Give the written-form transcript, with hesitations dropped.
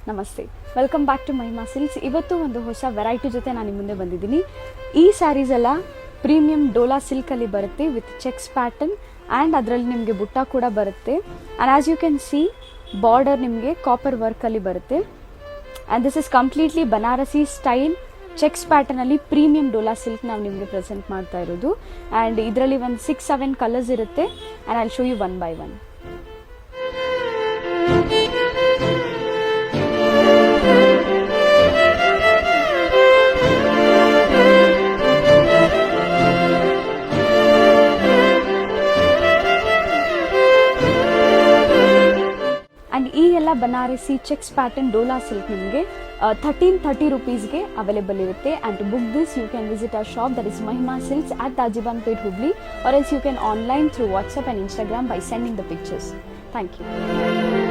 ನಮಸ್ತೆ, welcome back to Mahima Silks. ಇವತ್ತು ಒಂದು ಹೊಸ ವೆರೈಟಿ ಜೊತೆ ನಾನು ನಿಮ್ಮ ಮುಂದೆ ಬಂದಿದ್ದೀನಿ. ಈ ಸ್ಯಾರೀಸ್ ಎಲ್ಲ ಪ್ರೀಮಿಯಂ ಡೋಲಾ ಸಿಲ್ಕಲ್ಲಿ ಬರುತ್ತೆ ವಿತ್ ಚೆಕ್ಸ್ ಪ್ಯಾಟರ್ನ್ ಆ್ಯಂಡ್ ಅದರಲ್ಲಿ ನಿಮಗೆ ಬುಟ್ಟ ಕೂಡ ಬರುತ್ತೆ. And as you can see border ನಿಮಗೆ ಕಾಪರ್ ವರ್ಕಲ್ಲಿ ಬರುತ್ತೆ. And this is completely Banarasi style checks ಪ್ಯಾಟರ್ನಲ್ಲಿ ಪ್ರೀಮಿಯಂ ಡೋಲಾ ಸಿಲ್ಕ್ ನಾವು ನಿಮಗೆ ಪ್ರೆಸೆಂಟ್ ಮಾಡ್ತಾ ಇರೋದು. ಆ್ಯಂಡ್ ಇದರಲ್ಲಿ ಒಂದು 6-7 ಕಲರ್ಸ್ ಇರುತ್ತೆ. And I show you one by one. And ಈ ಎಲ್ಲ Banarasi checks pattern dola silk ನಿಮಗೆ 1330 rupeesಗೆ ಅವೈಲೇಬಲ್ ಇರುತ್ತೆ. And to book this you can visit our shop, that is Mahima Silks at Tajibanpet, Hubli, or else you can online through WhatsApp and Instagram by sending the pictures. Thank you.